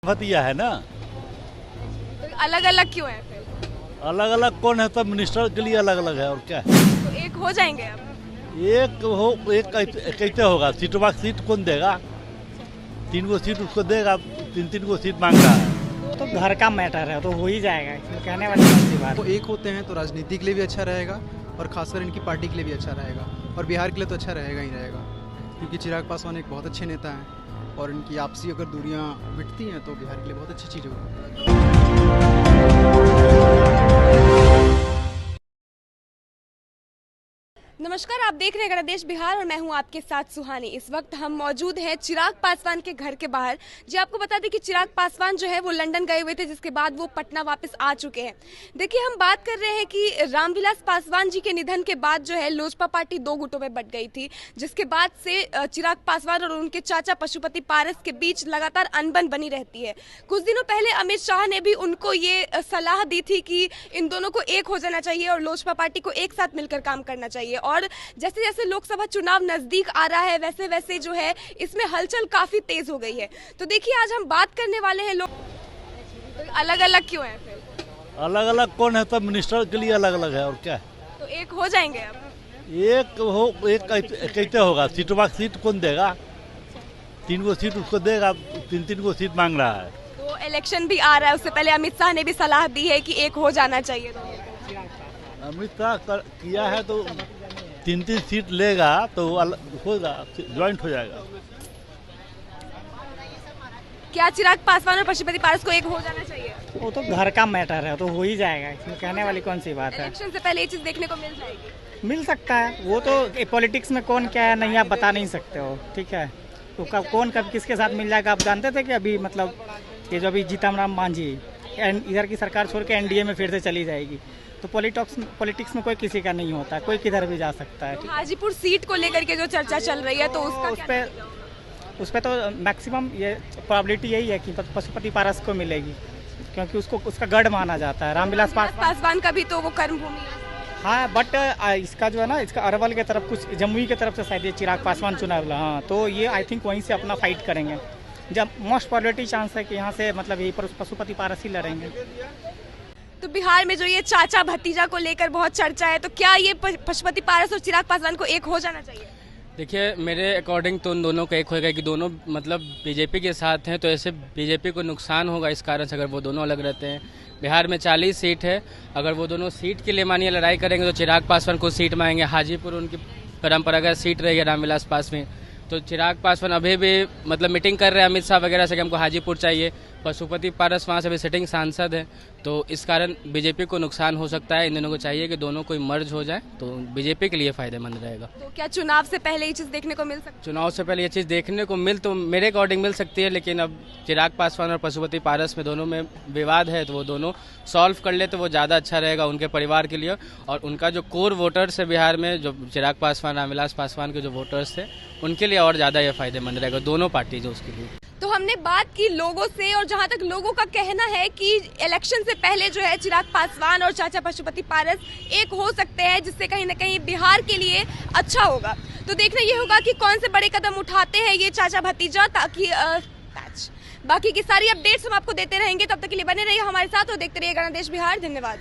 भतिया है ना। तो अलग अलग क्यों है फिर? अलग अलग कौन है, सब मिनिस्टर के लिए अलग अलग है और क्या है। तो एक हो जाएंगे अब? एक कैसे होगा? सीट कौन देगा? 3 गो सीट उसको देगा, 3 गो सीट मांग रहा है। तो घर का मैटर है तो हो ही जाएगा, इसमें कहने वाली कौन सी बात वो है। एक होते हैं तो राजनीति के लिए भी अच्छा रहेगा और खासकर इनकी पार्टी के लिए भी अच्छा रहेगा और बिहार के लिए तो अच्छा रहेगा ही रहेगा, क्योंकि चिराग पासवान एक बहुत अच्छे नेता हैं और इनकी आपसी अगर दूरियां मिटती हैं तो बिहार के लिए बहुत अच्छी चीज़ होगी। नमस्कार, आप देख रहे हैं गणदेश बिहार और मैं हूं आपके साथ सुहानी। इस वक्त हम मौजूद हैं चिराग पासवान के घर के बाहर। जी आपको बता दें कि चिराग पासवान जो है वो लंदन गए हुए थे, जिसके बाद वो पटना वापस आ चुके हैं। देखिए, हम बात कर रहे हैं कि रामविलास पासवान जी के निधन के बाद जो है लोजपा पार्टी 2 गुटों में बंट गई थी, जिसके बाद से चिराग पासवान और उनके चाचा पशुपति पारस के बीच लगातार अनबन बनी रहती है। कुछ दिनों पहले अमित शाह ने भी उनको ये सलाह दी थी कि इन दोनों को एक हो जाना चाहिए और लोजपा पार्टी को एक साथ मिलकर काम करना चाहिए। और जैसे जैसे लोकसभा चुनाव नजदीक आ रहा है वैसे वैसे जो है इसमें हलचल काफी तेज हो गई है। तो देखिए, आज हम बात करने वाले हैं लोग तो अलग अलग क्यों है फिर? अलग अलग कौन है, सब मिनिस्टर के लिए अलग अलग है और क्या है। तो एक हो जाएंगे अब? एक कैसे होगा? सीट कौन देगा? 3 गो सीट उसको देगा, 3 गो सीट मांग रहा है। तो इलेक्शन भी आ रहा है, उससे पहले अमित शाह ने भी सलाह दी है कि एक हो जाना चाहिए। अमित शाह किया है तो 3 सीट लेगा तो होगा, ज्वाइंट हो जाएगा। क्या चिराग पासवान और पशुपति पारस को एक हो जाना चाहिए? वो तो घर का मैटर है तो हो ही जाएगा, इसमें कहने वाली कौन सी बात है। इलेक्शन से पहले ये चीज देखने को मिल जाएगी? मिल सकता है, वो तो पॉलिटिक्स में कौन क्या है नहीं आप बता नहीं सकते हो, ठीक है। तो कब कौन कब किसके साथ मिल जाएगा आप जानते थे कि अभी मतलब ये जो अभी जीतन राम मांझी इधर की सरकार छोड़ के एनडीए में फिर से चली जाएगी, तो पॉलिटिक्स में कोई किसी का नहीं होता, कोई किधर भी जा सकता है। हाजीपुर सीट को लेकर के जो चर्चा चल रही है तो उस पे तो मैक्सिमम ये प्रोबेबिलिटी यही है कि पशुपति पारस को मिलेगी, क्योंकि उसका गढ़ माना जाता है रामविलास पासवान का भी तो वो कर्म भूमि है। हाँ, बट इसका जो है ना, इसका अरवल के तरफ कुछ जमुई के तरफ से शायद ये चिराग पासवान चुनाव, हाँ, तो ये आई थिंक वहीं से अपना फाइट करेंगे। जब मोस्ट प्रोबेबिलिटी चांस है कि यहाँ से मतलब यही पशुपति पारस ही लड़ेंगे। तो बिहार में जो ये चाचा भतीजा को लेकर बहुत चर्चा है, तो क्या ये पशुपति पारस और चिराग पासवान को एक हो जाना चाहिए? देखिए, मेरे अकॉर्डिंग तो उन दोनों का एक होएगा कि दोनों मतलब बीजेपी के साथ हैं, तो ऐसे बीजेपी को नुकसान होगा इस कारण से अगर वो दोनों अलग रहते हैं। बिहार में 40 सीट है, अगर वो दोनों सीट के लिए मानिए लड़ाई करेंगे तो चिराग पासवान को सीट मांगेंगे। हाजीपुर उनकी परंपरागत सीट रहेगी रामविलास पासवान, तो चिराग पासवान अभी भी मतलब मीटिंग कर रहे हैं अमित शाह वगैरह से कि हमको हाजीपुर चाहिए। पशुपति पारस वहाँ से भी सिटिंग सांसद है, तो इस कारण बीजेपी को नुकसान हो सकता है। इन दोनों को चाहिए कि दोनों कोई मर्ज हो जाए तो बीजेपी के लिए फायदेमंद रहेगा। तो क्या चुनाव से पहले ये चीज देखने को मिल सकती है? चुनाव से पहले ये चीज़ देखने को तो मेरे अकॉर्डिंग मिल सकती है, लेकिन अब चिराग पासवान और पशुपति पारस में दोनों में विवाद है, तो वो दोनों सॉल्व कर ले तो वो ज़्यादा अच्छा रहेगा उनके परिवार के लिए। और उनका जो कोर वोटर्स है बिहार में, जो चिराग पासवान रामविलास पासवान के जो वोटर्स थे, उनके लिए और ज़्यादा ये फायदेमंद रहेगा, दोनों पार्टी जो उसके लिए। तो हमने बात की लोगों से, और जहां तक लोगों का कहना है कि इलेक्शन से पहले जो है चिराग पासवान और चाचा पशुपति पारस एक हो सकते हैं, जिससे कहीं ना कहीं बिहार के लिए अच्छा होगा। तो देखना ये होगा कि कौन से बड़े कदम उठाते हैं ये चाचा भतीजा, ताकि बाकी की सारी अपडेट्स हम आपको देते रहेंगे। तब तक के लिए बने रहिए हमारे साथ और देखते रहिए गणदेश बिहार। धन्यवाद।